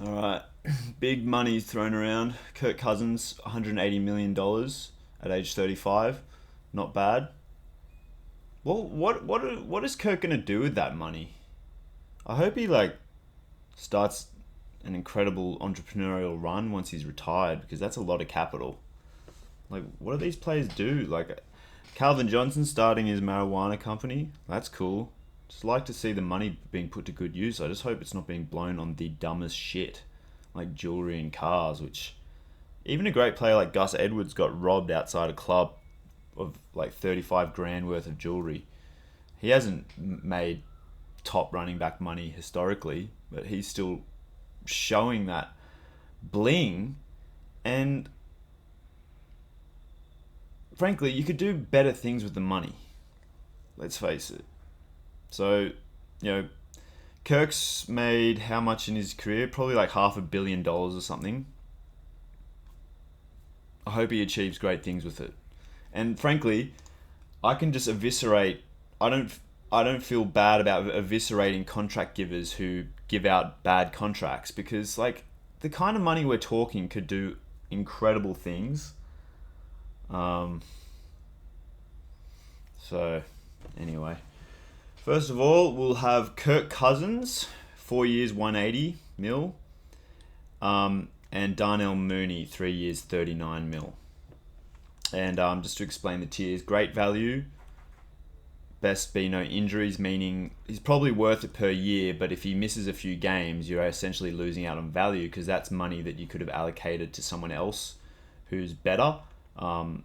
All right, big money thrown around. Kirk Cousins, $180 million at age 35. Not bad. Well, what is Kirk gonna do with that money? I hope he starts an incredible entrepreneurial run once he's retired because that's a lot of capital. Like, what do these players do? Like, Calvin Johnson starting his marijuana company. That's cool. Just like to see the money being put to good use. I just hope it's not being blown on the dumbest shit, like jewelry and cars. Which even a great player like Gus Edwards got robbed outside a club of like 35 grand worth of jewelry. He hasn't made top running back money historically, but he's still showing that bling. And frankly, you could do better things with the money. Let's face it. So, you know, Kirk's made how much in his career? Probably like $500 million or something. I hope he achieves great things with it. And frankly, I can just eviscerate. I don't. I don't feel bad about eviscerating contract givers who give out bad contracts because the kind of money we're talking could do incredible things. Um, so anyway, first of all, we'll have Kirk Cousins, 4 years, 180 mil, and Darnell Mooney, 3 years, 39 mil. And just to explain the tiers, great value, best be no injuries, meaning he's probably worth it per year, but if he misses a few games, you're essentially losing out on value because that's money that you could have allocated to someone else who's better. Um,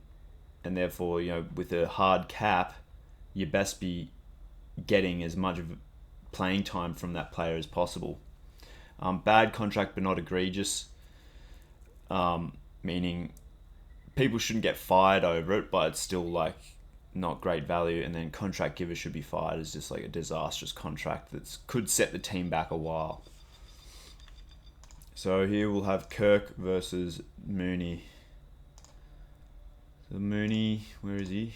and therefore, with a hard cap, you best be getting as much of playing time from that player as possible. Bad contract, but not egregious, meaning people shouldn't get fired over it, but it's still not great value. And then contract givers should be fired as just like a disastrous contract that could set the team back a while. So here we'll have Kirk versus Mooney. So Mooney, where is he?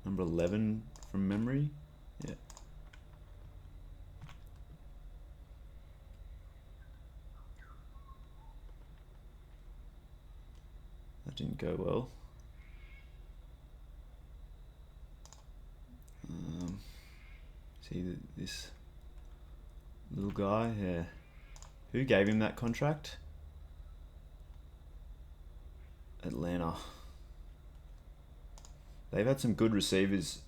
Number 11 from memory. Yeah. That didn't go well. See this little guy? Yeah. Who gave him that contract? Atlanta. They've had some good receivers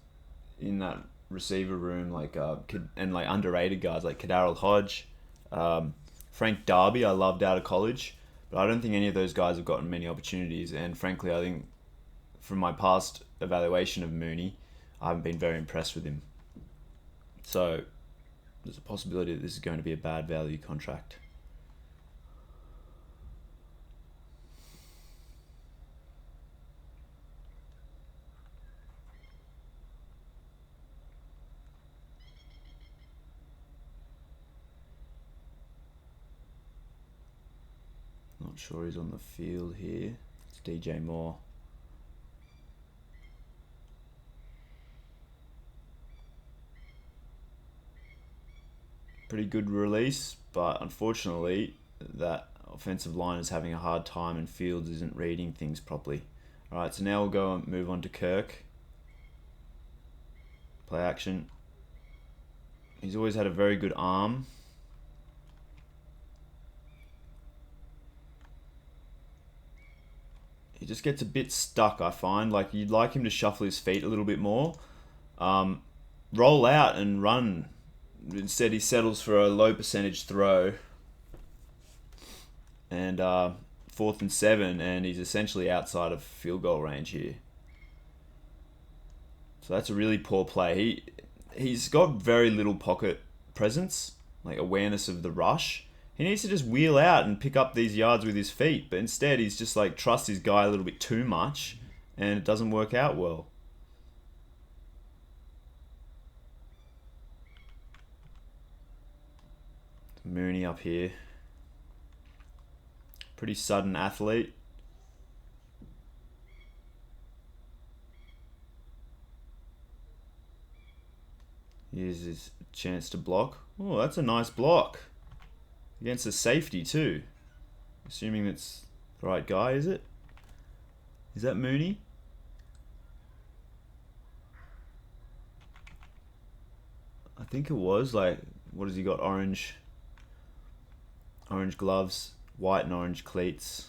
in that receiver room, and underrated guys like Kadarrell Hodge, Frank Darby. I loved out of college, but I don't think any of those guys have gotten many opportunities. And frankly, I think from my past evaluation of Mooney, I haven't been very impressed with him. So there's a possibility that this is going to be a bad value contract. Not sure he's on the field here. It's DJ Moore. Pretty good release, but unfortunately, that offensive line is having a hard time and Fields isn't reading things properly. Alright, so now we'll go and move on to Kirk. Play action. He's always had a very good arm. He just gets a bit stuck, I find. Like, you'd like him to shuffle his feet a little bit more. Roll out and run. Instead, he settles for a low percentage throw. And 4th and 7, and he's essentially outside of field goal range here. So that's a really poor play. He's got very little pocket presence, like awareness of the rush. He needs to just wheel out and pick up these yards with his feet, but instead he's just trusts his guy a little bit too much, and it doesn't work out well. Mooney up here. Pretty sudden athlete. Here's his chance to block. Oh, that's a nice block. Against a safety too. Assuming it's the right guy, is it? Is that Mooney? I think it was. Like, what has he got? Orange gloves, white and orange cleats.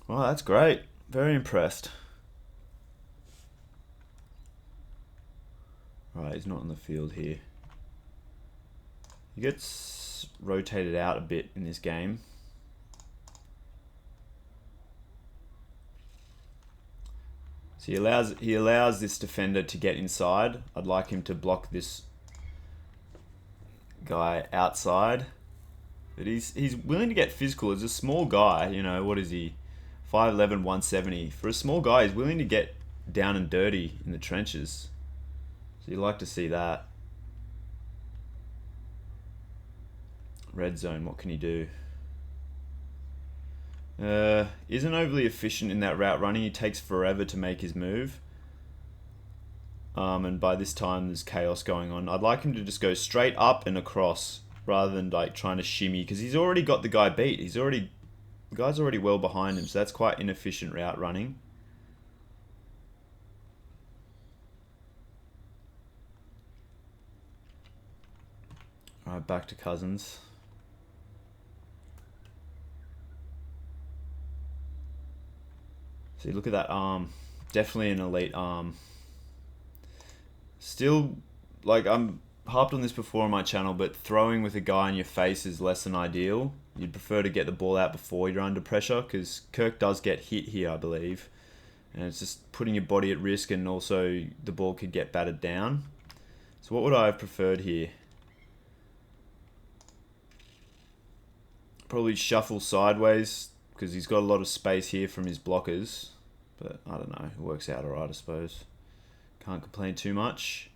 Oh, that's great. Very impressed. Right, he's not in the field here. He gets rotated out a bit in this game. So he allows this defender to get inside. I'd like him to block this guy outside. But he's willing to get physical. As a small guy, you know, what is he? 5'11", 170. For a small guy, he's willing to get down and dirty in the trenches. So you like to see that. Red zone, what can he do? Isn't overly efficient in that route running. He takes forever to make his move. And by this time there's chaos going on. I'd like him to just go straight up and across rather than like trying to shimmy, because he's already got the guy beat. The guy's already well behind him, so that's quite inefficient route running. Alright, back to Cousins. See, look at that arm. Definitely an elite arm. Still, like, I'm harped on this before on my channel, but throwing with a guy in your face is less than ideal. You'd prefer to get the ball out before you're under pressure, because Kirk does get hit here, I believe. And it's just putting your body at risk, and also the ball could get battered down. So what would I have preferred here? Probably shuffle sideways, because he's got a lot of space here from his blockers. But I don't know, it works out alright, I suppose. Can't complain too much.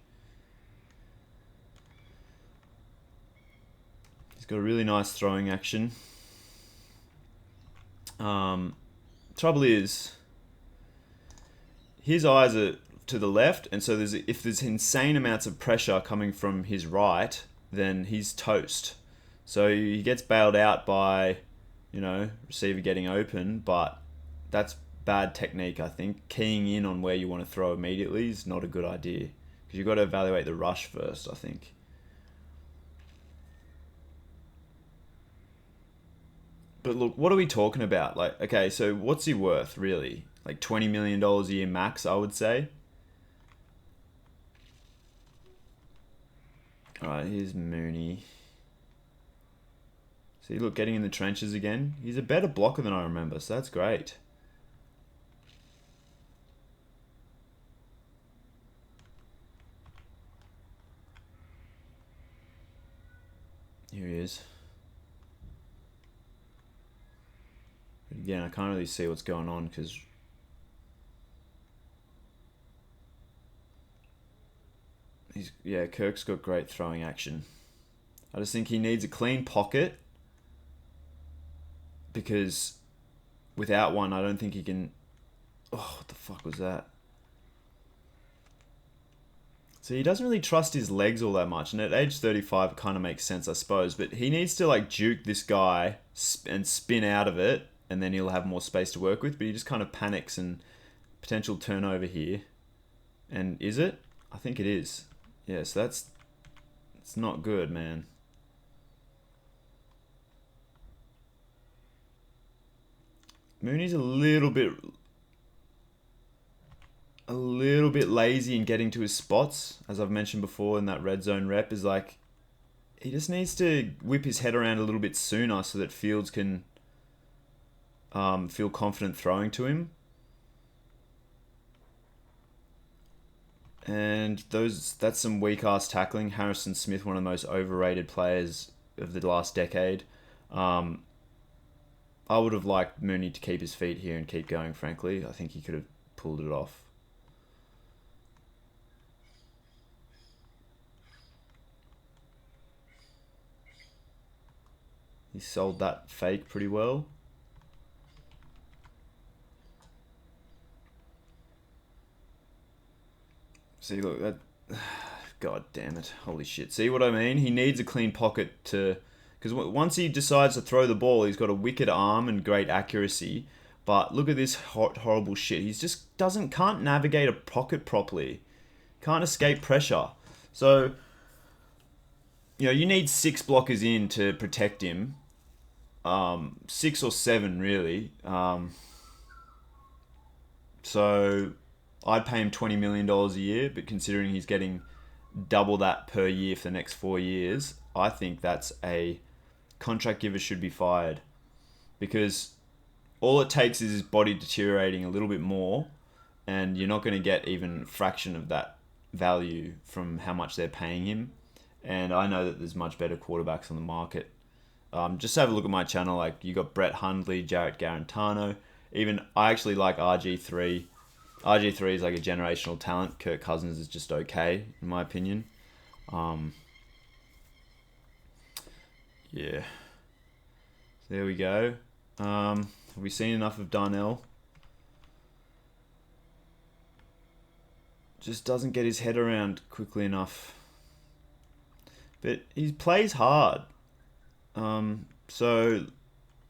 He's got a really nice throwing action. Trouble is, his eyes are to the left, and so if there's insane amounts of pressure coming from his right, then he's toast. So he gets bailed out by, you know, receiver getting open, but that's bad technique, I think. Keying in on where you want to throw immediately is not a good idea, because you've got to evaluate the rush first, I think. But look, what are we talking about? Like, okay, so what's he worth, really? Like $20 million a year max, I would say. Alright, here's Mooney. See, look, getting in the trenches again. He's a better blocker than I remember, so that's great. Here he is. But again, I can't really see what's going on, because Kirk's got great throwing action. I just think he needs a clean pocket, because without one, I don't think he can... Oh, what the fuck was that? So he doesn't really trust his legs all that much, and at age 35 it kind of makes sense, I suppose, but he needs to like juke this guy and spin out of it, and then he'll have more space to work with, but he just kind of panics, and potential turnover here. And is it? I think it is. Yeah, so it's not good, man. Mooney's a little bit lazy in getting to his spots, as I've mentioned before in that red zone rep. Is like, he just needs to whip his head around a little bit sooner so that Fields can feel confident throwing to him. And that's some weak ass tackling. Harrison Smith, one of the most overrated players of the last decade. I would have liked Mooney to keep his feet here and keep going, frankly. I think he could have pulled it off. He sold that fake pretty well. See, look, God damn it. Holy shit. See what I mean? He needs a clean pocket to... Because once he decides to throw the ball, he's got a wicked arm and great accuracy. But look at this horrible shit. He's just can't navigate a pocket properly. Can't escape pressure. So, you need 6 blockers in to protect him. 6 or 7, really. So, I'd pay him $20 million a year, but considering he's getting double that per year for the next 4 years, I think that's a contract giver should be fired. Because all it takes is his body deteriorating a little bit more, and you're not going to get even a fraction of that value from how much they're paying him. And I know that there's much better quarterbacks on the market. Just have a look at my channel. Like, you got Brett Hundley, Jarrett Garantano. Even I actually like RG3. RG3 is like a generational talent. Kirk Cousins is just okay, in my opinion. Yeah. So there we go. Have we seen enough of Darnell? Just doesn't get his head around quickly enough. But he plays hard. So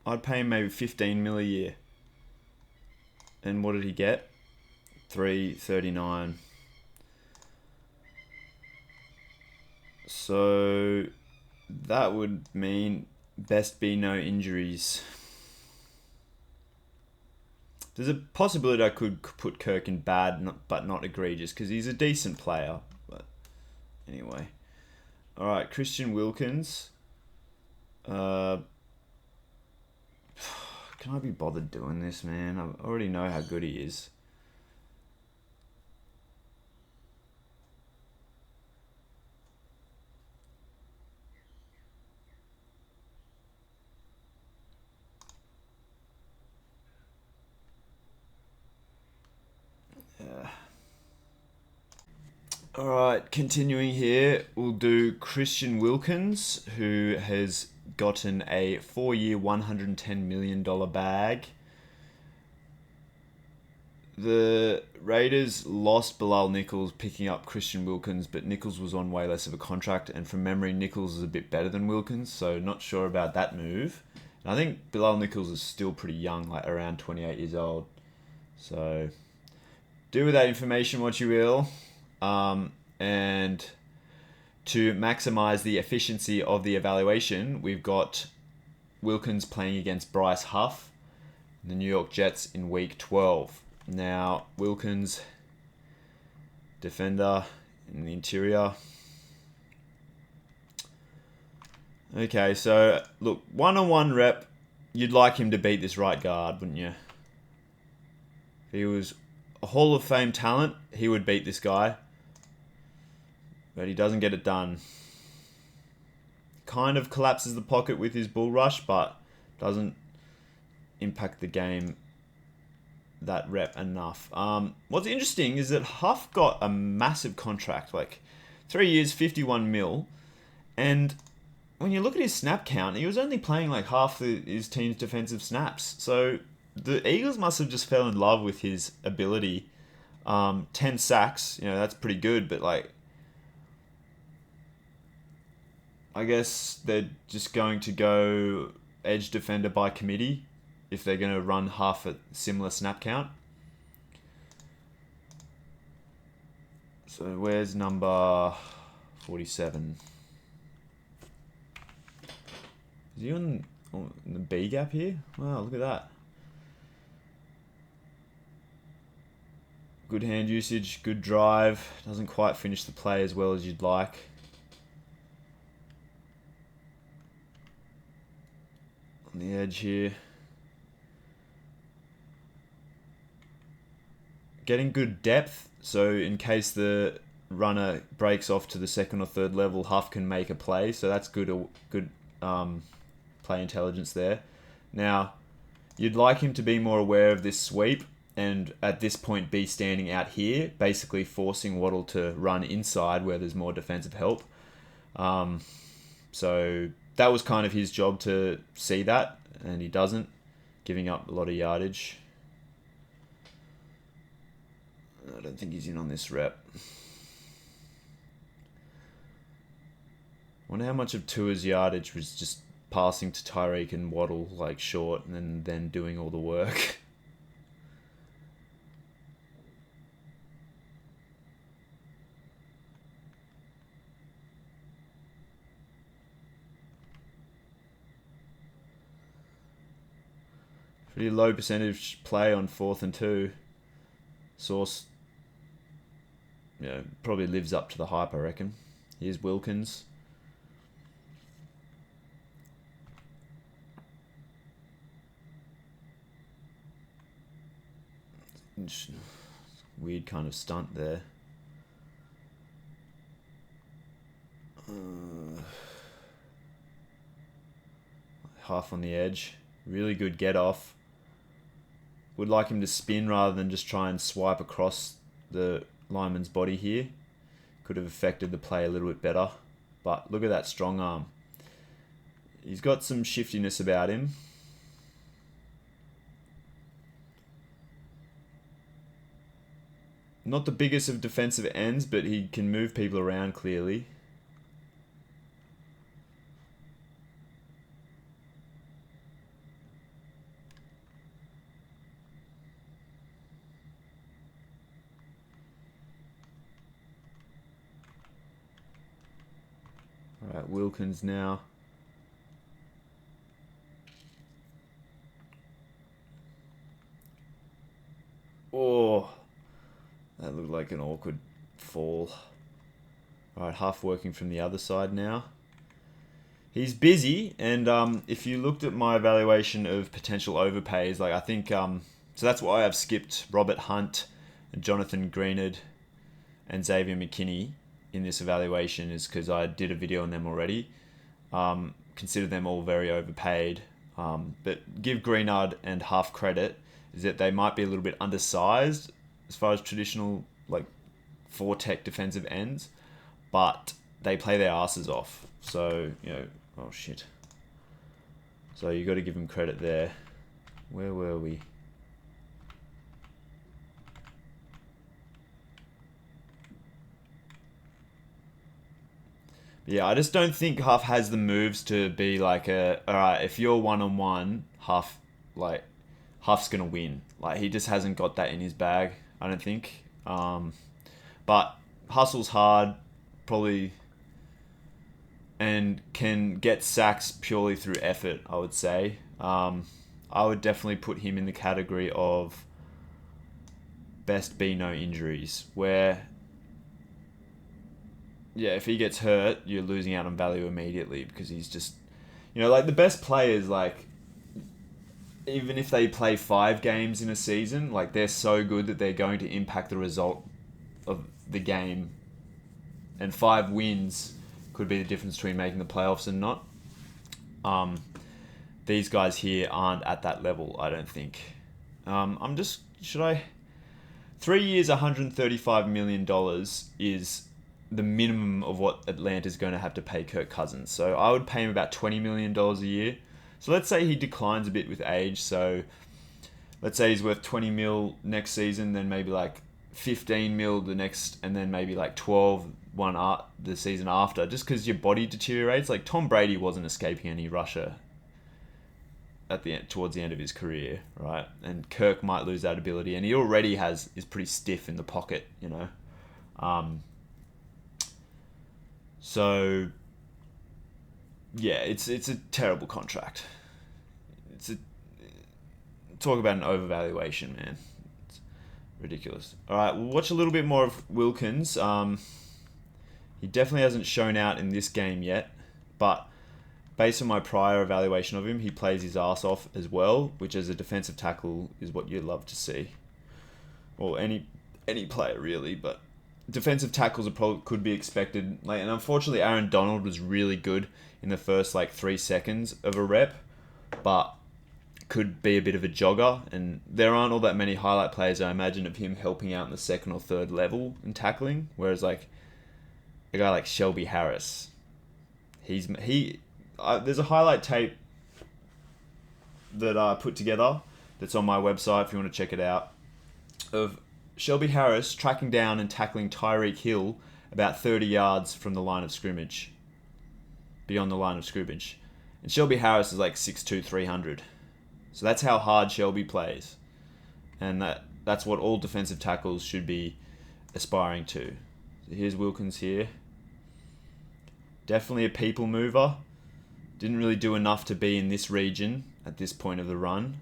I'd pay him maybe 15 mil a year. And what did he get? 339. So that would mean best be no injuries. There's a possibility I could put Kirk in bad, but not egregious, because he's a decent player. But anyway. Alright, Christian Wilkins. Can I be bothered doing this, man? I already know how good he is. Alright, continuing here, we'll do Christian Wilkins, who has gotten a 4-year, $110 million bag. The Raiders lost Bilal Nichols picking up Christian Wilkins, but Nichols was on way less of a contract, and from memory, Nichols is a bit better than Wilkins, so not sure about that move. And I think Bilal Nichols is still pretty young, like around 28 years old. So, do with that information what you will. And to maximize the efficiency of the evaluation, we've got Wilkins playing against Bryce Huff, the New York Jets, in week 12. Now, Wilkins, defender in the interior. Okay, so look, 1-on-1 rep, you'd like him to beat this right guard, wouldn't you? If he was a Hall of Fame talent, he would beat this guy. But he doesn't get it done. Kind of collapses the pocket with his bull rush, but doesn't impact the game that rep enough. What's interesting is that Huff got a massive contract, like 3 years, 51 mil. And when you look at his snap count, he was only playing like half his team's defensive snaps. So the Eagles must have just fell in love with his ability. 10 sacks, that's pretty good, but like, I guess they're just going to go edge defender by committee if they're going to run half a similar snap count. So where's number 47? Is he on the B gap here? Wow, look at that. Good hand usage, good drive. Doesn't quite finish the play as well as you'd like. On the edge here. Getting good depth, so in case the runner breaks off to the second or third level, Huff can make a play. So that's good play intelligence there. Now, you'd like him to be more aware of this sweep, and at this point be standing out here, basically forcing Waddle to run inside where there's more defensive help. So that was kind of his job to see that, and he doesn't, giving up a lot of yardage. I don't think he's in on this rep. wonder how much of Tua's yardage was just passing to Tyreek and Waddle like short and then doing all the work. Pretty low percentage play on 4th and 2. Sauce, probably lives up to the hype, I reckon. Here's Wilkins. Weird kind of stunt there. Half on the edge. Really good get off. Would like him to spin rather than just try and swipe across the lineman's body here. Could have affected the play a little bit better. But look at that strong arm. He's got some shiftiness about him. Not the biggest of defensive ends, but he can move people around clearly. Alright, Wilkins now. Oh, that looked like an awkward fall. Alright, half working from the other side now. He's busy, and if you looked at my evaluation of potential overpays, like I think, so that's why I've skipped Robert Hunt and Jonathan Greenard and Xavier McKinney in this evaluation, is because I did a video on them already. Consider them all very overpaid, but give Greenard and half credit is that they might be a little bit undersized as far as traditional like 4-tech defensive ends, but they play their asses off. So, oh shit. So you got to give them credit there. Where were we? Yeah, I just don't think Huff has the moves to be like alright, if you're one-on-one, Huff's gonna win. Like, he just hasn't got that in his bag, I don't think. But hustles hard, probably, and can get sacks purely through effort, I would say. I would definitely put him in the category of best be no injuries, where, yeah, if he gets hurt, you're losing out on value immediately because he's just, like the best players, like, even if they play 5 games in a season, like they're so good that they're going to impact the result of the game. And 5 wins could be the difference between making the playoffs and not. These guys here aren't at that level, I don't think. 3 years, $135 million is the minimum of what Atlanta's going to have to pay Kirk Cousins. So I would pay him about $20 million a year. So let's say he declines a bit with age. So let's say he's worth 20 mil next season, then maybe like 15 mil the next, and then maybe like 12 the season after, just because your body deteriorates. Like Tom Brady wasn't escaping any Russia towards the end of his career, right? And Kirk might lose that ability, and he already is pretty stiff in the pocket, So yeah, it's a terrible contract. Talk about an overvaluation, man. It's ridiculous. All right, we'll watch a little bit more of Wilkins. He definitely hasn't shown out in this game yet, but based on my prior evaluation of him, he plays his ass off as well, which as a defensive tackle is what you'd love to see. Or any player really, but defensive tackles could be expected. And unfortunately, Aaron Donald was really good in the first 3 seconds of a rep, but could be a bit of a jogger. And there aren't all that many highlight plays, I imagine, of him helping out in the 2nd or 3rd level in tackling. Whereas a guy like Shelby Harris, there's a highlight tape that I put together that's on my website if you want to check it out, of Shelby Harris tracking down and tackling Tyreek Hill about 30 yards from the line of scrimmage. beyond the line of scrimmage. And Shelby Harris is like 6'2", 300. So that's how hard Shelby plays. And that's what all defensive tackles should be aspiring to. So here's Wilkins here. Definitely a people mover. Didn't really do enough to be in this region at this point of the run.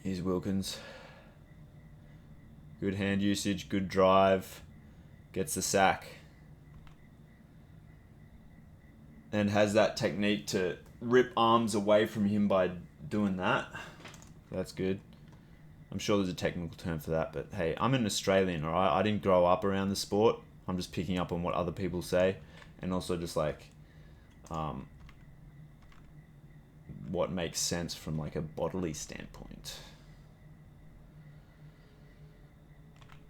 Here's Wilkins. Good hand usage, good drive. Gets the sack. And has that technique to rip arms away from him by doing that. That's good. I'm sure there's a technical term for that, but hey, I'm an Australian, alright? I didn't grow up around the sport. I'm just picking up on what other people say, and also just like what makes sense from like a bodily standpoint.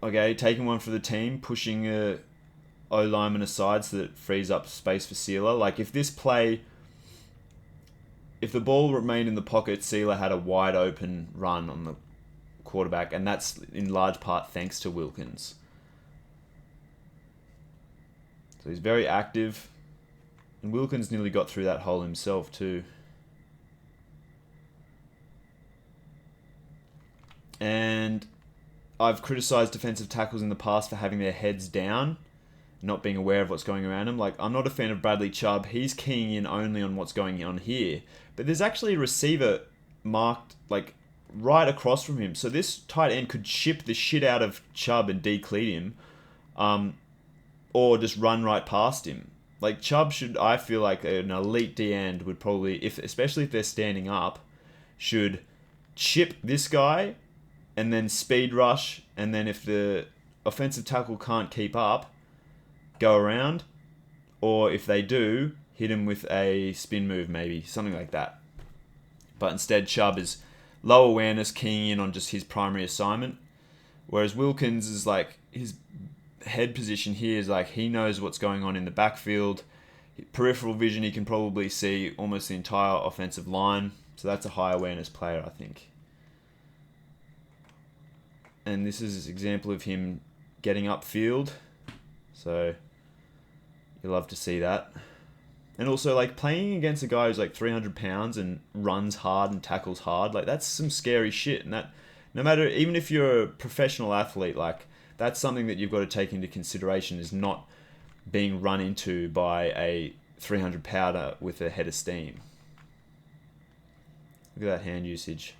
Okay, taking one for the team, pushing a O-lineman aside so that it frees up space for Sealer. Like if this play, if the ball remained in the pocket, Sealer had a wide open run on the quarterback, and that's in large part thanks to Wilkins. So he's very active, and Wilkins nearly got through that hole himself too. And I've criticised defensive tackles in the past for having their heads down, not being aware of what's going around them. Like, I'm not a fan of Bradley Chubb. He's keying in only on what's going on here. But there's actually a receiver marked, like, right across from him. So this tight end could chip the shit out of Chubb and decleat him, or just run right past him. Like, Chubb should, I feel like an elite D-end would probably, especially if they're standing up, should chip this guy and then speed rush, and then if the offensive tackle can't keep up, go around, or if they do, hit him with a spin move maybe, something like that. But instead, Chubb is low awareness, keying in on just his primary assignment, whereas Wilkins is like, his head position here is like, he knows what's going on in the backfield. Peripheral vision, he can probably see almost the entire offensive line, so that's a high awareness player, I think. And this is an example of him getting upfield. So you love to see that. And also, like, playing against a guy who's like 300 pounds and runs hard and tackles hard, like, that's some scary shit. And that, no matter, even if you're a professional athlete, like, that's something that you've got to take into consideration, is not being run into by a 300 pounder with a head of steam. Look at that hand usage.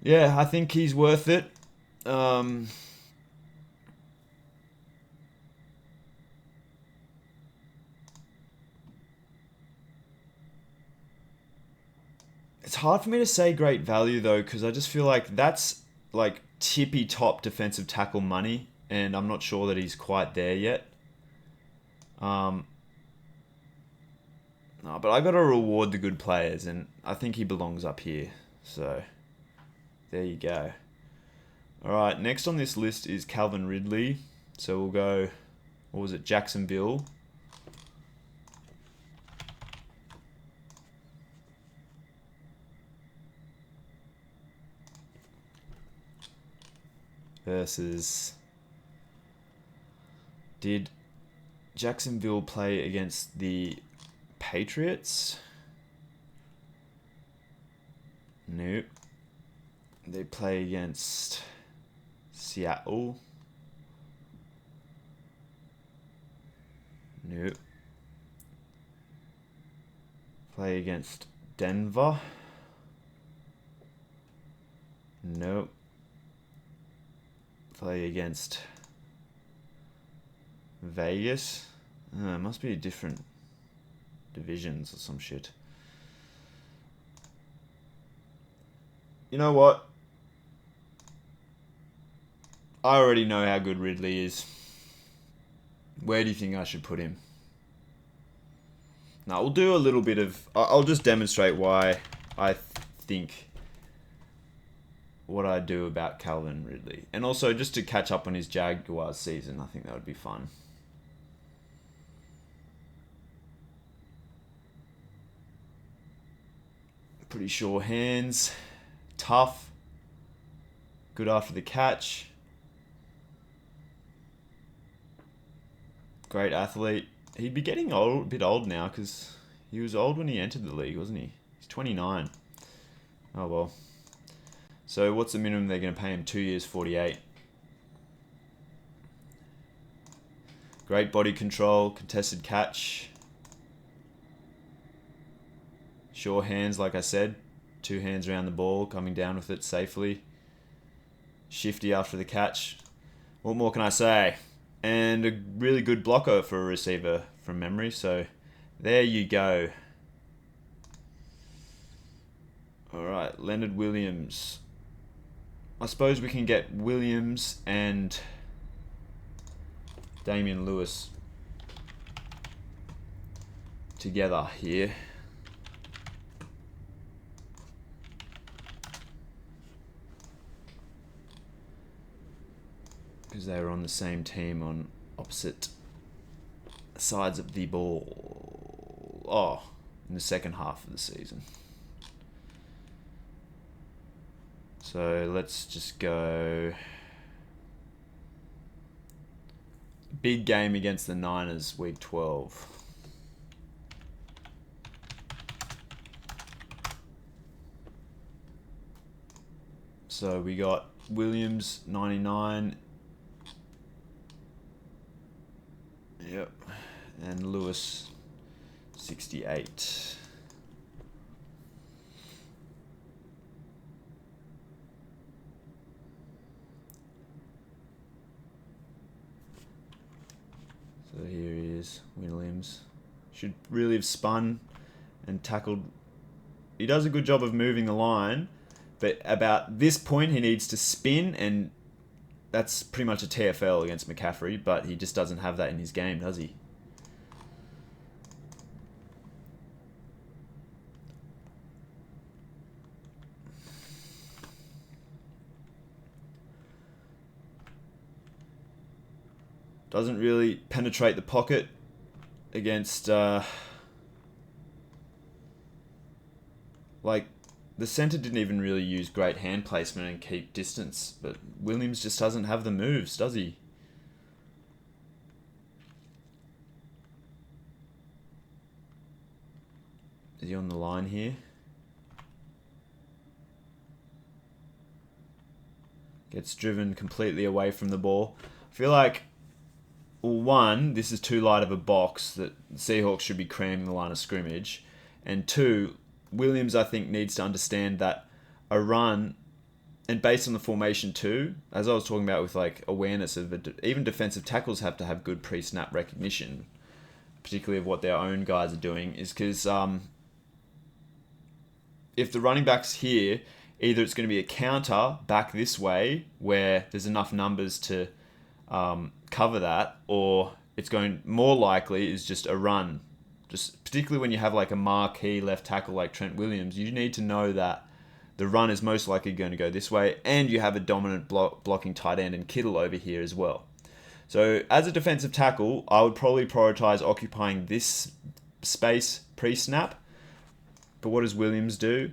Yeah, I think he's worth it. It's hard for me to say great value, though, because I just feel like that's like tippy top defensive tackle money, and I'm not sure that he's quite there yet. No, but I got to reward the good players, and I think he belongs up here. So there you go. All right, next on this list is Calvin Ridley. So we'll go, what was it, Jacksonville. Versus, did Jacksonville play against the Patriots? Nope. They play against Seattle. Nope. Play against Denver. Nope. Play against Vegas. It must be different divisions or some shit. You know what? I already know how good Ridley is. Where do you think I should put him? Now, we'll do a little bit of... I'll just demonstrate why I think what I do about Calvin Ridley. And also, just to catch up on his Jaguars season, I think that would be fun. Pretty sure hands. Tough. Good after the catch. great athlete. He'd be getting old, a bit old now because he was old when he entered the league, wasn't he? He's 29. Oh well. So what's the minimum they're going to pay him? 2 years, 48. Great body control, contested catch. Sure hands, like I said. 2 hands around the ball, coming down with it safely. Shifty after the catch. What more can I say? And a really good blocker for a receiver from memory. So there you go. Alright, Leonard Williams. I suppose we can get Williams and Damian Lewis together here. Because they were on the same team on opposite sides of the ball. Oh, in the second half of the season. So let's just go. Big game against the Niners, week 12. So we got Williams, 99. Yep. And Lewis, 68. So here he is, Williams. Should really have spun and tackled. He does a good job of moving the line, but about this point he needs to spin, and that's pretty much a TFL against McCaffrey, but he just doesn't have that in his game, does he? Doesn't really penetrate the pocket against, like, the center didn't even really use great hand placement and keep distance, but Williams just doesn't have the moves, does he? Is he on the line here? Gets driven completely away from the ball. I feel like, well, one, this is too light of a box that the Seahawks should be cramming the line of scrimmage. And two, Williams, I think, needs to understand that a run, and based on the formation too, as I was talking about with like awareness of it, even defensive tackles have to have good pre-snap recognition, particularly of what their own guys are doing, is because if the running back's here, either it's going to be a counter back this way where there's enough numbers to cover that, or it's going more likely is just a run. Just particularly when you have like a marquee left tackle like Trent Williams, you need to know that the run is most likely going to go this way, and you have a dominant blocking tight end and Kittle over here as well. So as a defensive tackle, I would probably prioritize occupying this space pre-snap. But what does Williams do?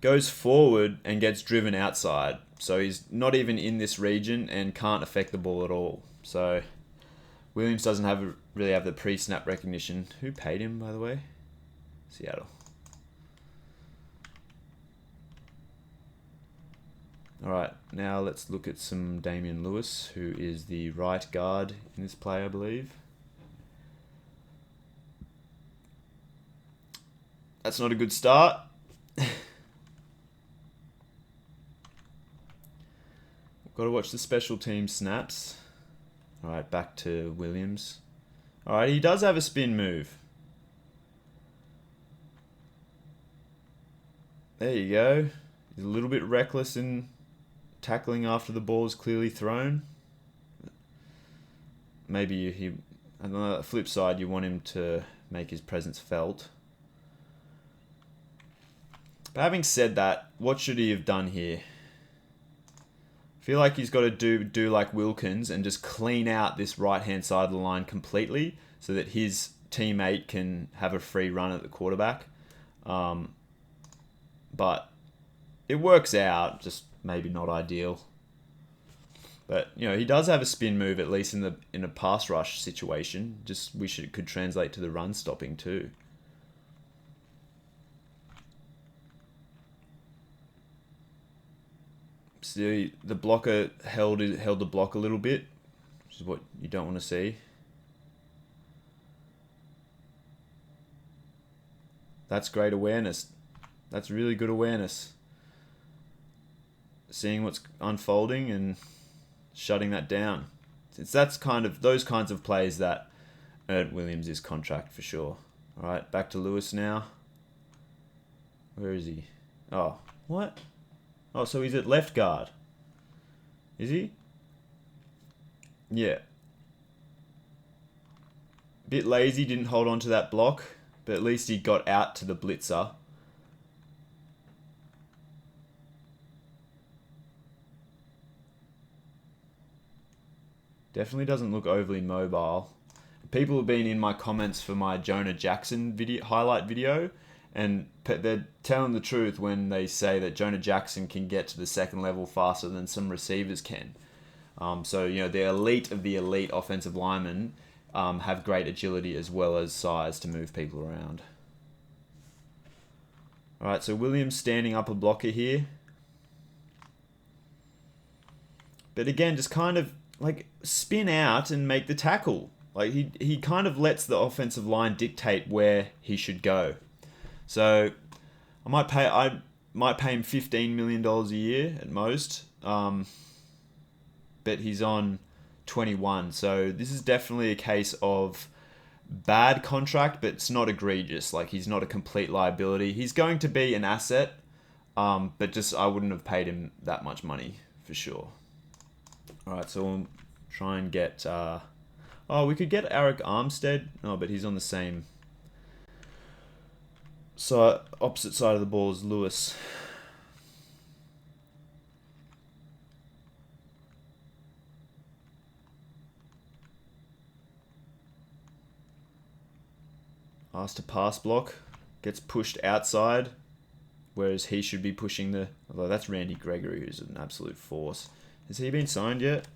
Goes forward and gets driven outside. So he's not even in this region and can't affect the ball at all. So Williams doesn't really have the pre-snap recognition. Who paid him, by the way? Seattle. Alright, now let's look at some Damian Lewis, who is the right guard in this play, I believe. That's not a good start. Got to watch the special team snaps. Alright, back to Williams. Alright, he does have a spin move. There you go. He's a little bit reckless in tackling after the ball is clearly thrown. Maybe on the flip side, you want him to make his presence felt. But having said that, what should he have done here? I feel like he's got to do like Wilkins and just clean out this right-hand side of the line completely so that his teammate can have a free run at the quarterback. But it works out, just maybe not ideal. But he does have a spin move, at least in a pass rush situation. Just wish it could translate to the run stopping too. See, the blocker held the block a little bit, which is what you don't want to see. That's great awareness. That's really good awareness. Seeing what's unfolding and shutting that down. That's those kinds of plays that earned Williams his contract for sure. All right, back to Lewis now. Where is he? Oh, what? Oh, so he's at left guard. Is he? Yeah. Bit lazy, didn't hold on to that block, but at least he got out to the blitzer. Definitely doesn't look overly mobile. People have been in my comments for my Jonah Jackson highlight video, and they're telling the truth when they say that Jonah Jackson can get to the second level faster than some receivers can. So the elite of the elite offensive linemen have great agility as well as size to move people around. All right, so Williams standing up a blocker here. But again, just kind of spin out and make the tackle. He kind of lets the offensive line dictate where he should go. So I might pay him $15 million a year at most. But he's on 21. So this is definitely a case of bad contract, but it's not egregious. He's not a complete liability. He's going to be an asset, but just I wouldn't have paid him that much money for sure. All right, so we'll try and get... we could get Arik Armstead. Oh, but he's on the same... So opposite side of the ball as Lewis. Asked to pass block. Gets pushed outside. Whereas he should be pushing the... Although that's Randy Gregory, who's an absolute force. Has he been signed yet?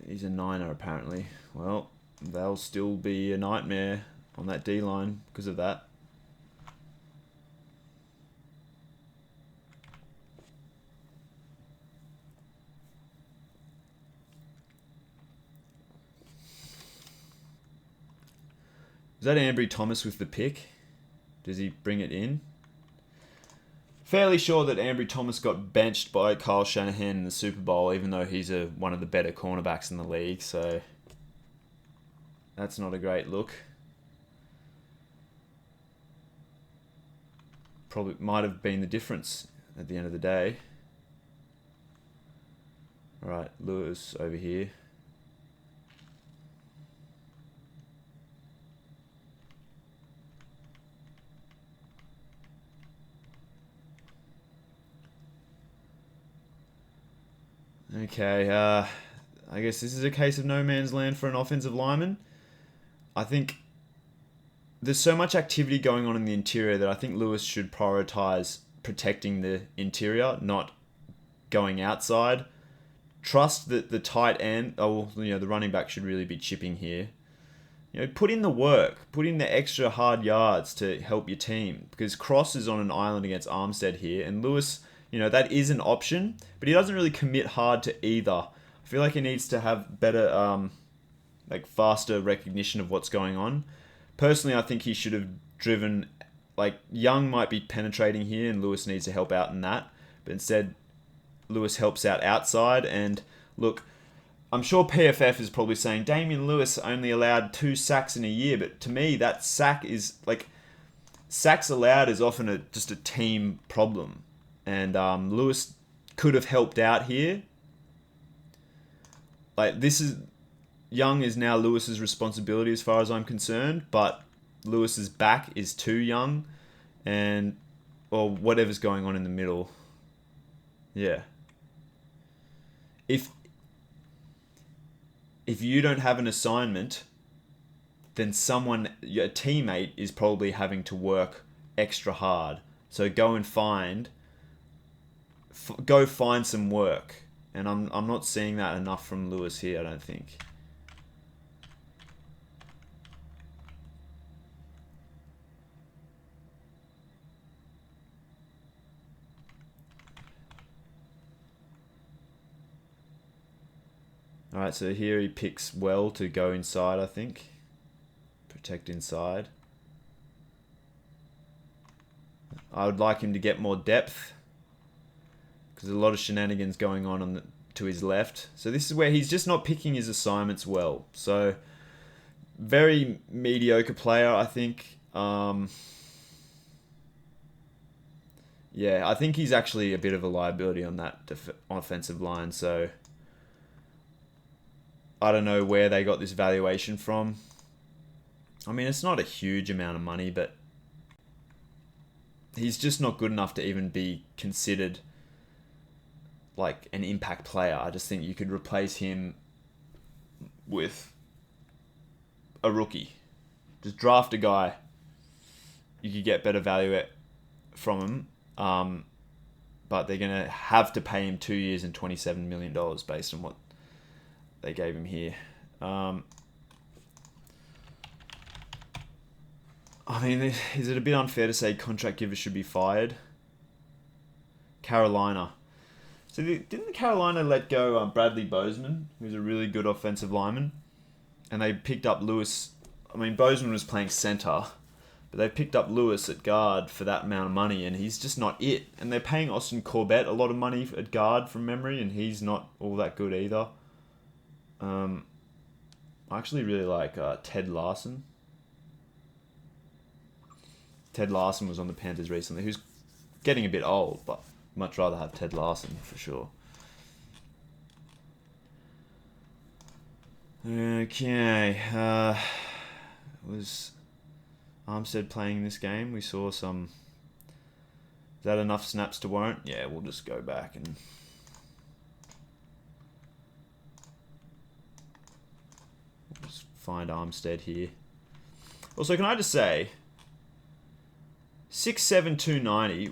He's a niner apparently. Well, they'll still be a nightmare on that D-line because of that. Is that Ambry Thomas with the pick? Does he bring it in? Fairly sure that Ambry Thomas got benched by Kyle Shanahan in the Super Bowl, even though he's one of the better cornerbacks in the league, so that's not a great look. Probably might have been the difference at the end of the day. Alright, Lewis over here. Okay, I guess this is a case of no man's land for an offensive lineman. I think there's so much activity going on in the interior that I think Lewis should prioritize protecting the interior, not going outside. Trust that the tight end, the running back should really be chipping here. Put in the work, put in the extra hard yards to help your team, because Cross is on an island against Armstead here, and Lewis, that is an option, but he doesn't really commit hard to either. I feel like he needs to have better, faster recognition of what's going on. Personally, I think he should have driven, Young might be penetrating here, and Lewis needs to help out in that, but instead, Lewis helps out outside, and look, I'm sure PFF is probably saying Damian Lewis only allowed 2 sacks in a year, but to me, that sack is, sacks allowed is often just a team problem. And Lewis could have helped out here. Young is now Lewis's responsibility as far as I'm concerned, but Lewis's back is too young, or whatever's going on in the middle. Yeah. If you don't have an assignment, then your teammate is probably having to work extra hard So go find some work. And I'm not seeing that enough from Lewis here, I don't think. Alright, so here he picks well to go inside, I think. Protect inside. I would like him to get more depth, because there's a lot of shenanigans going on to his left. So this is where he's just not picking his assignments well. So very mediocre player, I think. Yeah, I think he's actually a bit of a liability on that offensive line. So I don't know where they got this valuation from. I mean, it's not a huge amount of money, but he's just not good enough to even be considered like an impact player. I just think you could replace him with a rookie. Just draft a guy. You could get better value from him. But they're going to have to pay him 2 years and $27 million based on what they gave him here. I mean, is it a bit unfair to say contract givers should be fired? Carolina. So didn't Carolina let go Bradley Bozeman, who's a really good offensive lineman? And they picked up Lewis. I mean, Bozeman was playing center, but they picked up Lewis at guard for that amount of money, and he's just not it. And they're paying Austin Corbett a lot of money at guard from memory, and he's not all that good either. I actually really like Ted Larson. Ted Larson was on the Panthers recently, who's getting a bit old, but much rather have Ted Larson for sure. Okay, was Armstead playing this game? We saw some. Is that enough snaps to warrant? Yeah, we'll just go back and. We'll just find Armstead here. Also, can I just say, 6'7", 290.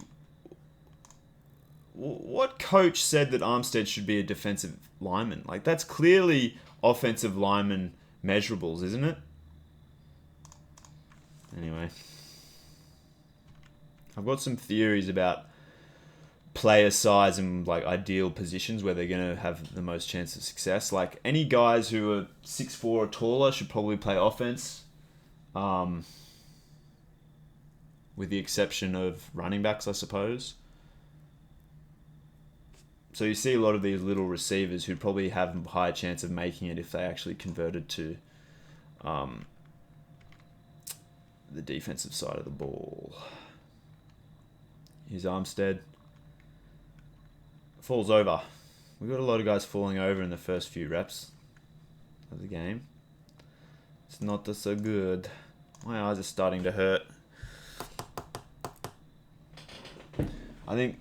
What coach said that Armstead should be a defensive lineman? Like, that's clearly offensive lineman measurables, isn't it? Anyway. I've got some theories about player size and like ideal positions where they're going to have the most chance of success. Like, any guys who are 6'4" or taller should probably play offense. With the exception of running backs, I suppose. So you see a lot of these little receivers who'd probably have a higher chance of making it if they actually converted to the defensive side of the ball. Here's Armstead. Falls over. We've got a lot of guys falling over in the first few reps of the game. It's not so good. My eyes are starting to hurt. I think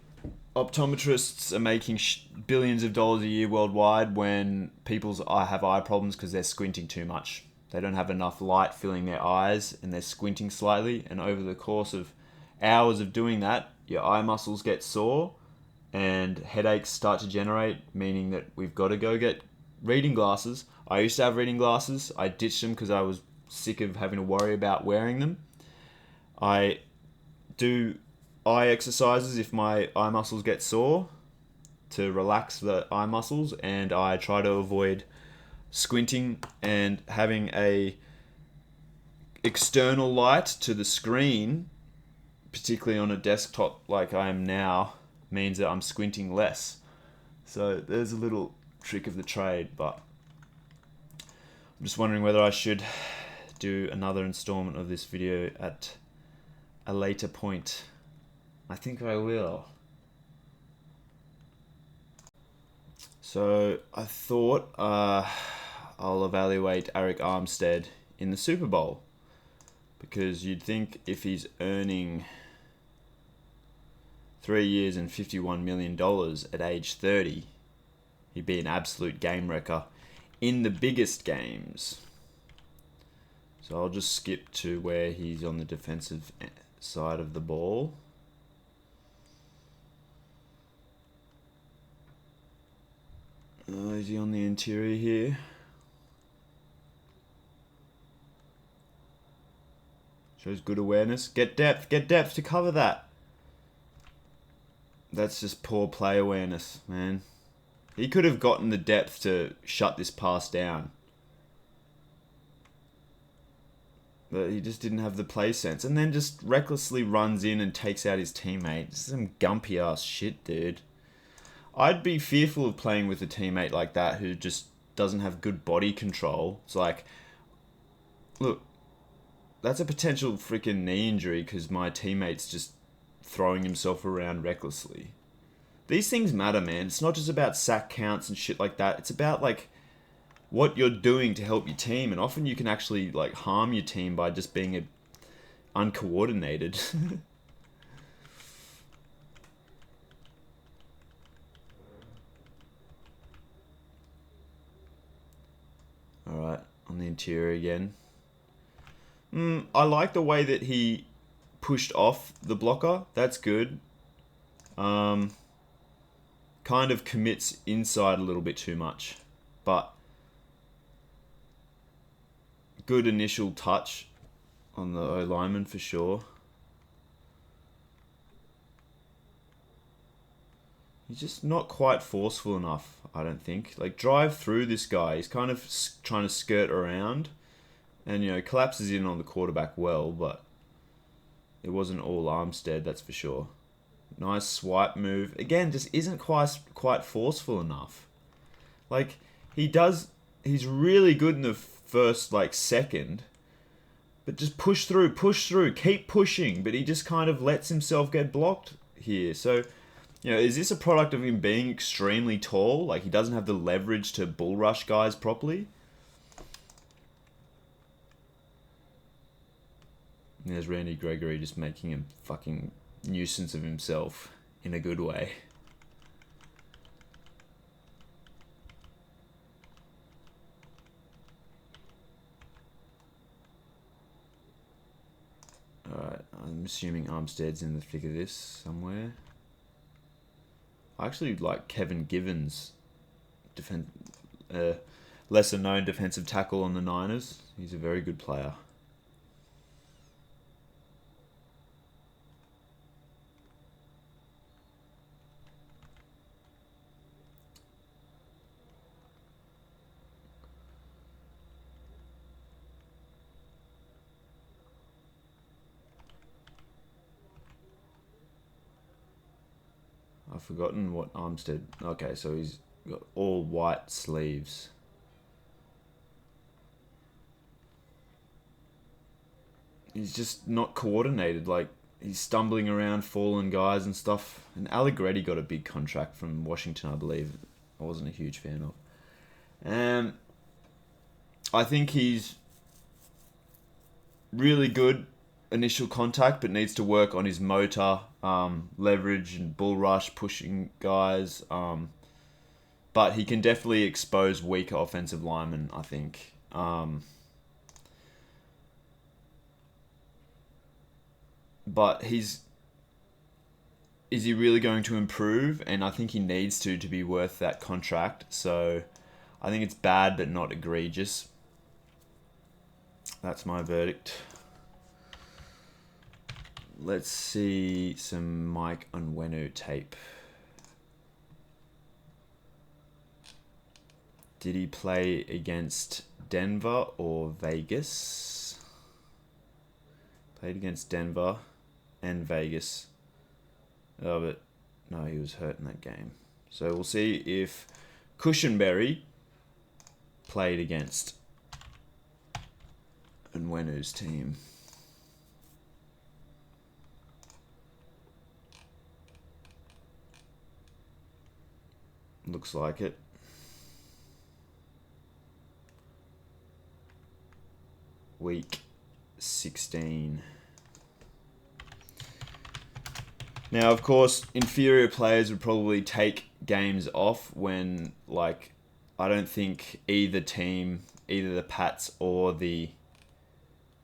optometrists are making billions of dollars a year worldwide when people have eye problems because they're squinting too much. They don't have enough light filling their eyes and they're squinting slightly. And over the course of hours of doing that, your eye muscles get sore and headaches start to generate, meaning that we've got to go get reading glasses. I used to have reading glasses. I ditched them because I was sick of having to worry about wearing them. I do eye exercises if my eye muscles get sore to relax the eye muscles, and I try to avoid squinting and having a external light to the screen, particularly on a desktop like I am now, means that I'm squinting less. So there's a little trick of the trade, but I'm just wondering whether I should do another installment of this video at a later point. I think I will. So I thought I'll evaluate Arik Armstead in the Super Bowl, because you'd think if he's earning 3 years and $51 million at age 30, he'd be an absolute game wrecker in the biggest games. So I'll just skip to where he's on the defensive side of the ball. Is he on the interior here? Shows good awareness. Get depth to cover that. That's just poor play awareness, man. He could have gotten the depth to shut this pass down. But he just didn't have the play sense. And then just recklessly runs in and takes out his teammate. This is some gumpy ass shit, dude. I'd be fearful of playing with a teammate like that who just doesn't have good body control. It's like, look, that's a potential freaking knee injury because my teammate's just throwing himself around recklessly. These things matter, man. It's not just about sack counts and shit like that. It's about, like, what you're doing to help your team. And often you can actually, like, harm your team by just being uncoordinated. Alright, on the interior again. I like the way that he pushed off the blocker. That's good. Kind of commits inside a little bit too much. But good initial touch on the O lineman for sure. He's just not quite forceful enough, I don't think. Like, drive through this guy. He's kind of trying to skirt around. And, you know, collapses in on the quarterback well, but it wasn't all Armstead, that's for sure. Nice swipe move. Again, just isn't quite forceful enough. Like, he's really good in the first, like, second. But just push through, keep pushing. But he just kind of lets himself get blocked here. So, you know, is this a product of him being extremely tall? Like, he doesn't have the leverage to bull rush guys properly? And there's Randy Gregory just making a fucking nuisance of himself in a good way. Alright, I'm assuming Armstead's in the thick of this somewhere. I actually like Kevin Givens, lesser known defensive tackle on the Niners. He's a very good player. I've forgotten what Armstead... Okay, so he's got all white sleeves. He's just not coordinated. Like, he's stumbling around, falling guys and stuff. And Allegretti got a big contract from Washington, I believe. I wasn't a huge fan of. I think he's really good initial contact, but needs to work on his motor, leverage and bull rush, pushing guys. But he can definitely expose weaker offensive linemen, I think. But is he really going to improve? And I think he needs to be worth that contract. So I think it's bad but not egregious. That's my verdict. Let's see some Mike Onwenu tape. Did he play against Denver or Vegas? Played against Denver and Vegas. Oh, but no, he was hurt in that game. So we'll see if Cushenberry played against Onwenu's team. Looks like it. Week 16. Now, of course, inferior players would probably take games off when, like, I don't think either team, either the Pats or the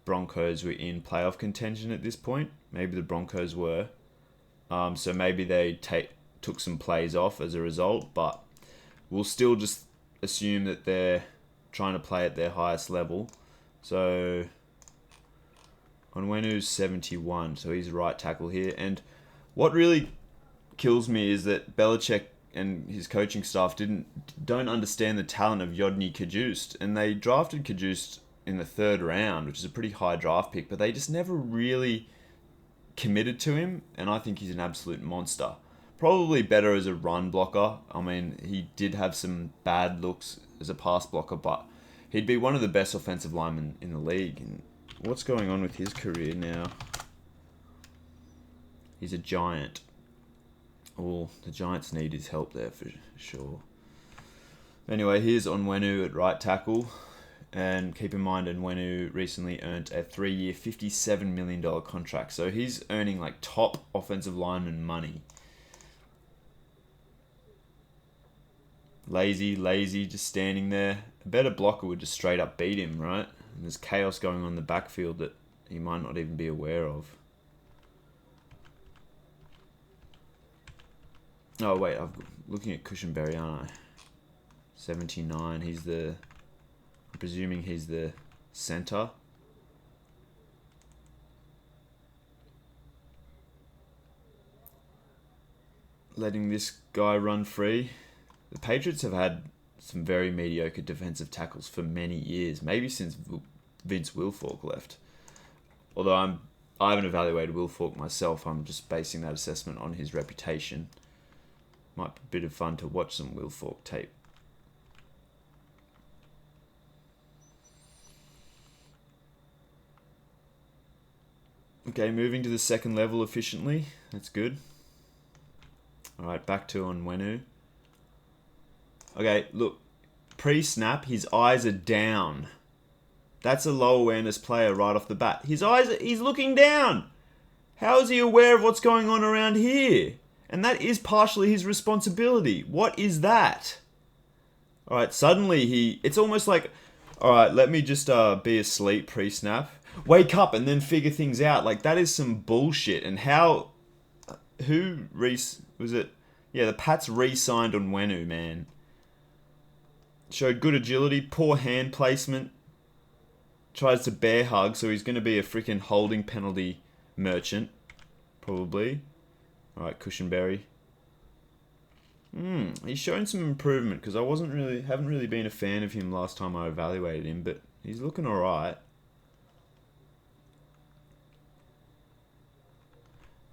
Broncos were in playoff contention at this point. Maybe the Broncos were. So maybe they took some plays off as a result, but we'll still just assume that they're trying to play at their highest level. So Onwenu's 71, so he's right tackle here. And what really kills me is that Belichick and his coaching staff don't understand the talent of Yodny Kajust, and they drafted Kajust in the 3rd round, which is a pretty high draft pick, but they just never really committed to him, and I think he's an absolute monster. Probably better as a run blocker. I mean, he did have some bad looks as a pass blocker, but he'd be one of the best offensive linemen in the league. And what's going on with his career now? He's a Giant. Oh, the Giants need his help there for sure. Anyway, here's Onwenu at right tackle. And keep in mind, Onwenu recently earned a 3-year, $57 million contract. So he's earning like top offensive lineman money. Lazy, just standing there. A better blocker would just straight up beat him, right? And there's chaos going on in the backfield that he might not even be aware of. Oh, wait, I'm looking at Cushenberry, aren't I? 79, I'm presuming he's the center. Letting this guy run free. The Patriots have had some very mediocre defensive tackles for many years, maybe since Vince Wilfork left. Although I haven't evaluated Wilfork myself, I'm just basing that assessment on his reputation. Might be a bit of fun to watch some Wilfork tape. Okay, moving to the 2nd level efficiently. That's good. Alright, back to Onwenu. Okay, look. Pre-snap, his eyes are down. That's a low awareness player right off the bat. He's looking down. How is he aware of what's going on around here? And that is partially his responsibility. What is that? Alright, suddenly it's almost like, alright, let me just be asleep pre-snap. Wake up and then figure things out. Like, that is some bullshit. And the Pats re-signed Onwenu, man. Showed good agility, poor hand placement. Tries to bear hug, so he's going to be a freaking holding penalty merchant. Probably. Alright, Cushenberry. He's shown some improvement, because I haven't really been a fan of him last time I evaluated him, but he's looking alright.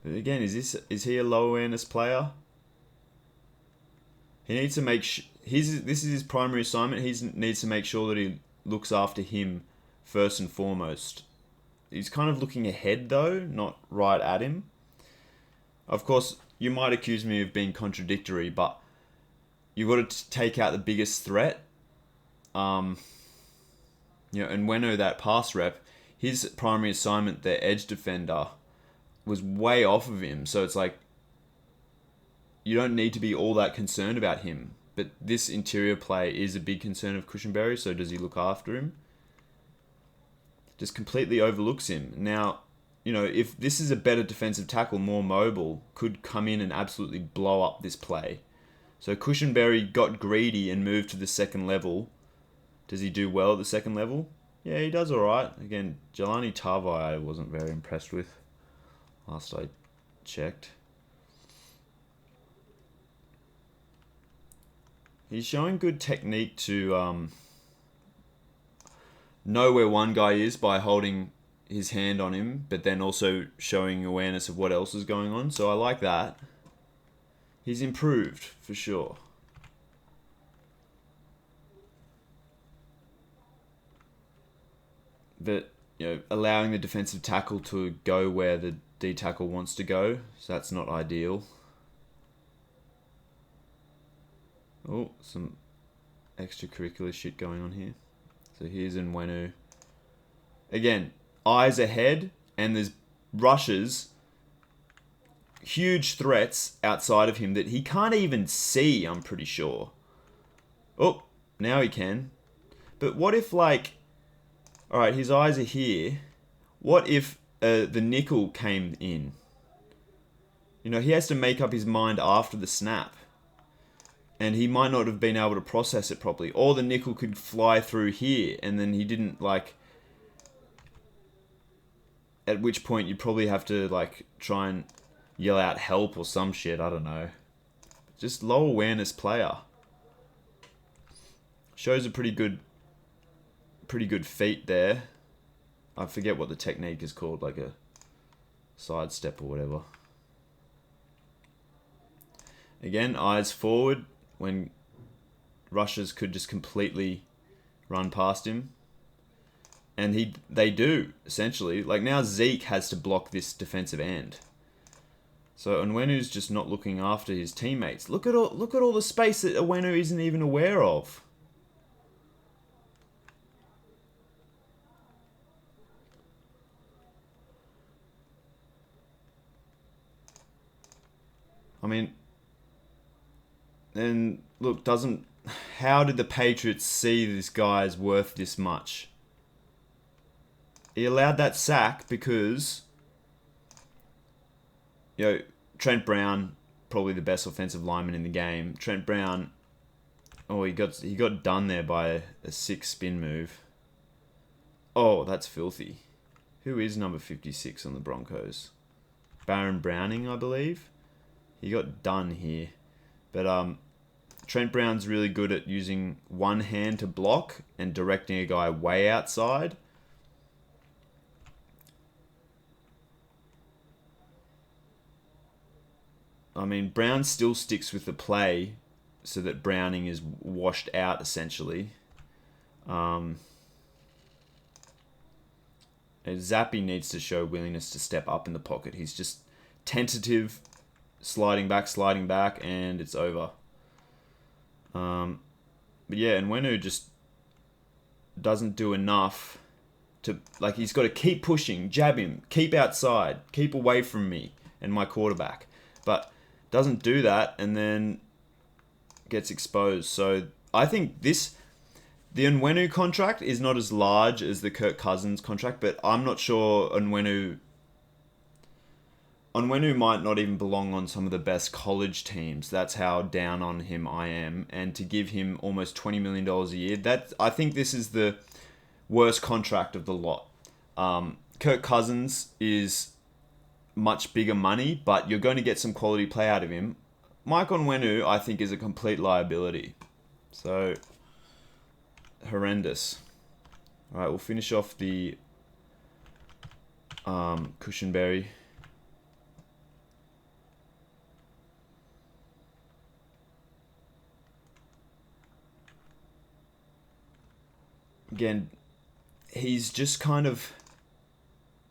But again, is he a low awareness player? He needs to make this is his primary assignment. He needs to make sure that he looks after him first and foremost. He's kind of looking ahead though, not right at him. Of course, you might accuse me of being contradictory, but you've got to take out the biggest threat. And Onwenu, that pass rep, his primary assignment, the edge defender, was way off of him. So it's like, you don't need to be all that concerned about him. But this interior play is a big concern of Cushenberry, so does he look after him? Just completely overlooks him. Now, if this is a better defensive tackle, more mobile, could come in and absolutely blow up this play. So Cushenberry got greedy and moved to the 2nd level. Does he do well at the 2nd level? Yeah, he does alright. Again, Jelani Tavai I wasn't very impressed with last I checked. He's showing good technique to know where one guy is by holding his hand on him, but then also showing awareness of what else is going on. So I like that. He's improved, for sure. But, allowing the defensive tackle to go where the D tackle wants to go, so that's not ideal. Oh, some extracurricular shit going on here. So here's Onwenu. Again, eyes ahead, and there's rushes, huge threats outside of him that he can't even see, I'm pretty sure. Oh, now he can. But what if, alright, his eyes are here. What if the nickel came in? He has to make up his mind after the snap. and he might not have been able to process it properly. Or the nickel could fly through here, and then he didn't, like... At which point you'd probably have to, like, try and yell out help or some shit, I don't know. Just low awareness player. Shows a pretty good feat there. I forget what the technique is called, like a sidestep or whatever. Again, eyes forward when rushers could just completely run past him. And they do, essentially. Like, now Zeke has to block this defensive end. So Onwenu's just not looking after his teammates. Look at all the space that Onwenu isn't even aware of. I mean, and look, how did the Patriots see this guy's worth this much? He allowed that sack because, Trent Brown, probably the best offensive lineman in the game. Trent Brown, he got done there by a 6 spin move. Oh, that's filthy. Who is number 56 on the Broncos? Baron Browning, I believe. He got done here. But Trent Brown's really good at using one hand to block and directing a guy way outside. I mean, Brown still sticks with the play so that Browning is washed out, essentially. And Zappy needs to show willingness to step up in the pocket. He's just tentative, sliding back, and it's over. But yeah, and Onwenu just doesn't do enough to... Like, he's got to keep pushing, jab him, keep outside, keep away from me and my quarterback. But doesn't do that, and then gets exposed. So I think the Onwenu contract is not as large as the Kirk Cousins contract, but I'm not sure Onwenu might not even belong on some of the best college teams. That's how down on him I am. And to give him almost $20 million a year, I think this is the worst contract of the lot. Kirk Cousins is much bigger money, but you're going to get some quality play out of him. Mike Onwenu, I think, is a complete liability. So, horrendous. Alright, we'll finish off the Cushenberry. Again, he's just kind of...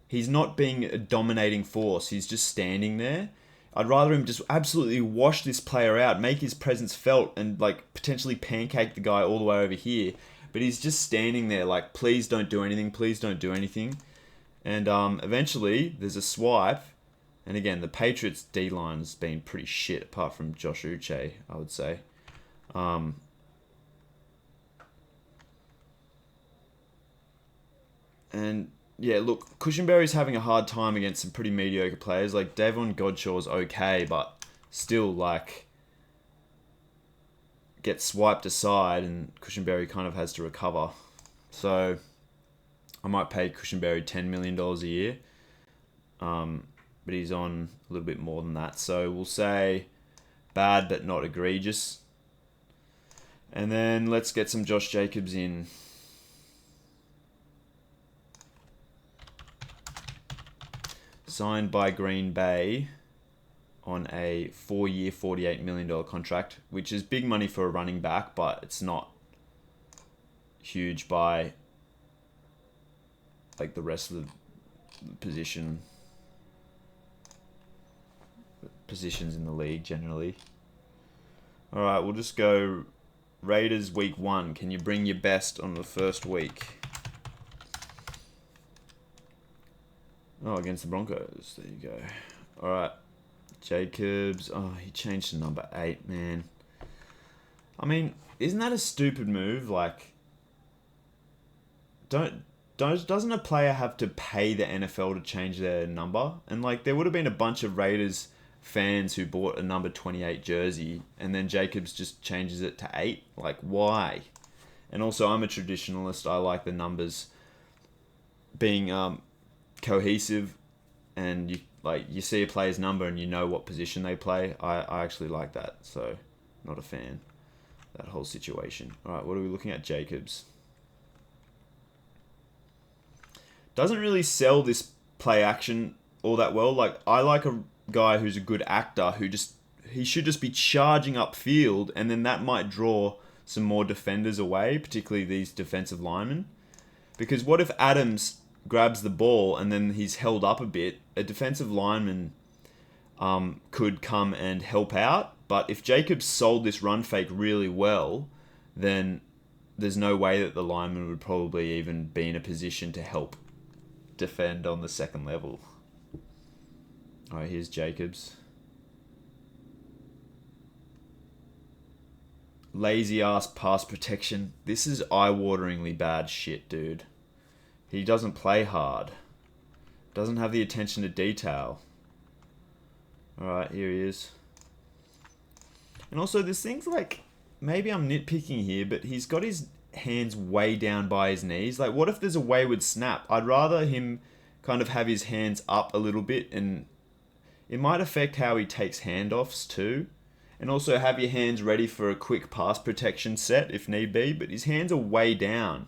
He's not being a dominating force. He's just standing there. I'd rather him just absolutely wash this player out, make his presence felt, and like potentially pancake the guy all the way over here. But he's just standing there like, please don't do anything, please don't do anything. And eventually, there's a swipe. And again, the Patriots' D-line's been pretty shit, apart from Josh Uche, I would say. And... yeah, look, Cushenberry's having a hard time against some pretty mediocre players. Like, Davon Godshaw's okay, but still, like, gets swiped aside and Cushenberry kind of has to recover. So, I might pay Cushenberry $10 million a year. But he's on a little bit more than that. So, we'll say bad but not egregious. And then let's get some Josh Jacobs in. Signed by Green Bay on a 4-year, $48 million contract, which is big money for a running back, but it's not huge by like the rest of the positions in the league generally. All right, we'll just go Raiders week 1. Can you bring your best on the first week? Oh, against the Broncos. There you go. All right. Jacobs. Oh, he changed to number 8, man. I mean, isn't that a stupid move? Like, doesn't a player have to pay the NFL to change their number? And, like, there would have been a bunch of Raiders fans who bought a number 28 jersey and then Jacobs just changes it to 8. Like, why? And also, I'm a traditionalist. I like the numbers being cohesive, and you see a player's number and you know what position they play. I actually like that, so not a fan of that whole situation. All right, what are we looking at? Jacobs doesn't really sell this play action all that well. Like, I like a guy who's a good actor he should just be charging upfield, and then that might draw some more defenders away, particularly these defensive linemen. Because what if Adams grabs the ball and then he's held up a bit? A defensive lineman could come and help out. But if Jacobs sold this run fake really well, then there's no way that the lineman would probably even be in a position to help defend on the second level. All right, here's Jacobs. Lazy ass pass protection. This is eye-wateringly bad shit, dude. He doesn't play hard. Doesn't have the attention to detail. Alright, here he is. And also, there's things like, maybe I'm nitpicking here, but he's got his hands way down by his knees. Like, what if there's a wayward snap? I'd rather him kind of have his hands up a little bit, and it might affect how he takes handoffs too. And also have your hands ready for a quick pass protection set if need be, but his hands are way down.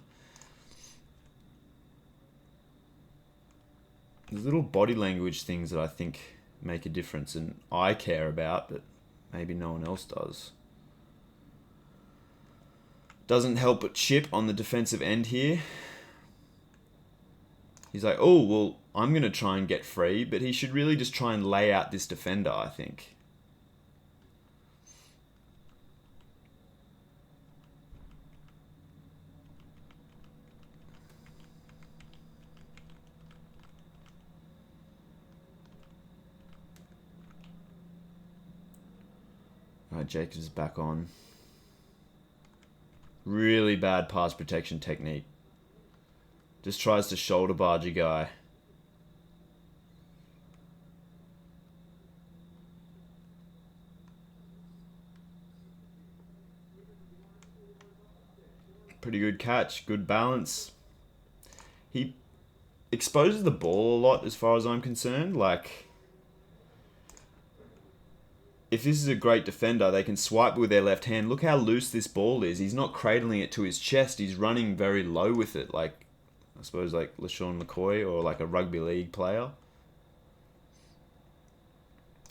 There's little body language things that I think make a difference and I care about, but maybe no one else does. Doesn't help but chip on the defensive end here. He's like, oh, well, I'm going to try and get free, but he should really just try and lay out this defender, I think. Alright, Jacobs is back on. Really bad pass protection technique. Just tries to shoulder barge a guy. Pretty good catch, good balance. He exposes the ball a lot as far as I'm concerned. Like, if this is a great defender, they can swipe with their left hand. Look how loose this ball is. He's not cradling it to his chest. He's running very low with it. Like, I suppose like LaShawn McCoy or like a rugby league player.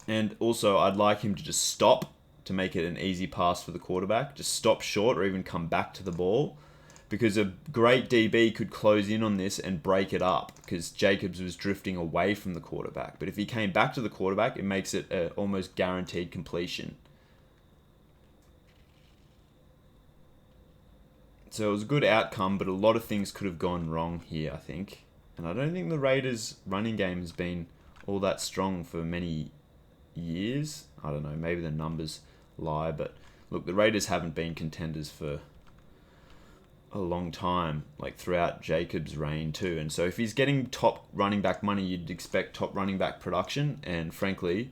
And also, I'd like him to just stop to make it an easy pass for the quarterback. Just stop short or even come back to the ball. Because a great DB could close in on this and break it up, because Jacobs was drifting away from the quarterback. But if he came back to the quarterback, it makes it an almost guaranteed completion. So it was a good outcome, but a lot of things could have gone wrong here, I think. And I don't think the Raiders' running game has been all that strong for many years. I don't know, maybe the numbers lie, but look, the Raiders haven't been contenders for a long time, like throughout Jacobs' reign too. And so if he's getting top running back money, you'd expect top running back production. And frankly,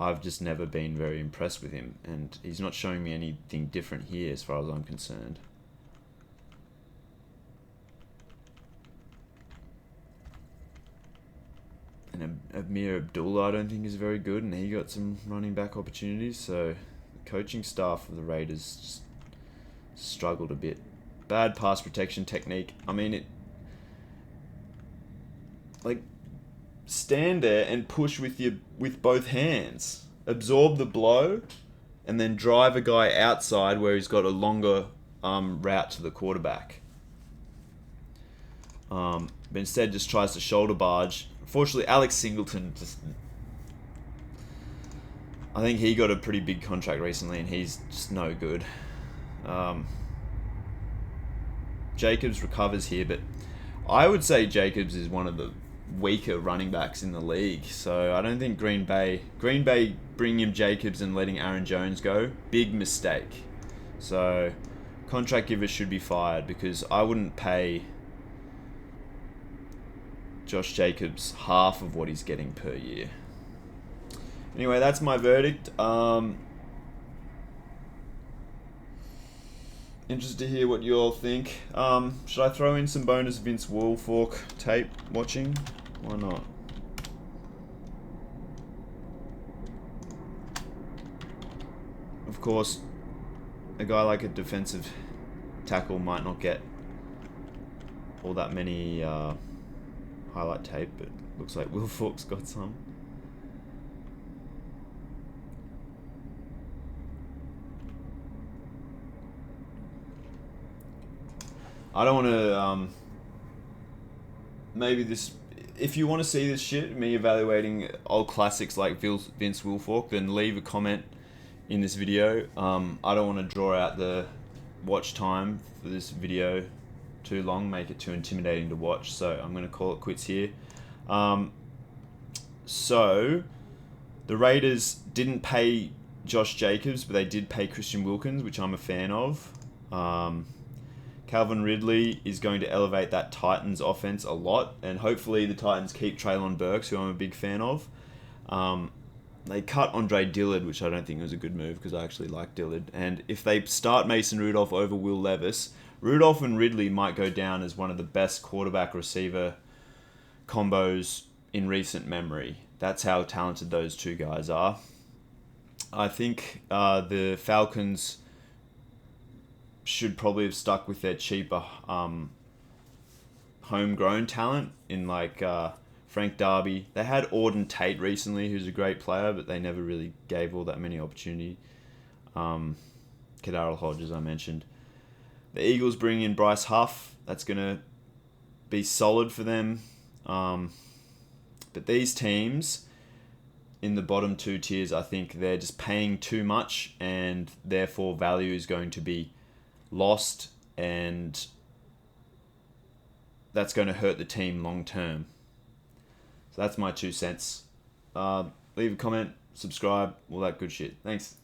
I've just never been very impressed with him. And he's not showing me anything different here as far as I'm concerned. And Amir Abdullah, I don't think is very good, and he got some running back opportunities. So the coaching staff of the Raiders just struggled a bit. Bad pass protection technique. I mean, stand there and push with both hands. Absorb the blow, and then drive a guy outside where he's got a longer route to the quarterback. But instead just tries to shoulder barge. Unfortunately, Alex Singleton I think he got a pretty big contract recently, and he's just no good. Jacobs recovers here, but I would say Jacobs is one of the weaker running backs in the league. So I don't think Green Bay bringing him Jacobs and letting Aaron Jones go, big mistake. So contract givers should be fired, because I wouldn't pay Josh Jacobs half of what he's getting per year. Anyway, that's my verdict. Interested to hear what you all think. Should I throw in some bonus Vince Wilfork tape watching? Why not? Of course, a guy like a defensive tackle might not get all that many highlight tape, but looks like Wilfork's got some. I don't want to. Maybe this. If you want to see this shit, me evaluating old classics like Vince Wilfork, then leave a comment in this video. I don't want to draw out the watch time for this video too long, make it too intimidating to watch. So I'm going to call it quits here. So the Raiders didn't pay Josh Jacobs, but they did pay Christian Wilkins, which I'm a fan of. Calvin Ridley is going to elevate that Titans offense a lot, and hopefully the Titans keep Treylon Burks, who I'm a big fan of. They cut Andre Dillard, which I don't think was a good move because I actually like Dillard. And if they start Mason Rudolph over Will Levis, Rudolph and Ridley might go down as one of the best quarterback-receiver combos in recent memory. That's how talented those two guys are. I think the Falcons should probably have stuck with their cheaper homegrown talent in like Frank Darby. They had Auden Tate recently, who's a great player, but they never really gave all that many opportunity. Kadarius Hodge, as I mentioned. The Eagles bring in Bryce Huff. That's going to be solid for them. But these teams in the bottom two tiers, I think they're just paying too much, and therefore value is going to be lost, and that's going to hurt the team long term. So that's my 2 cents. Leave a comment, subscribe, all that good shit. Thanks.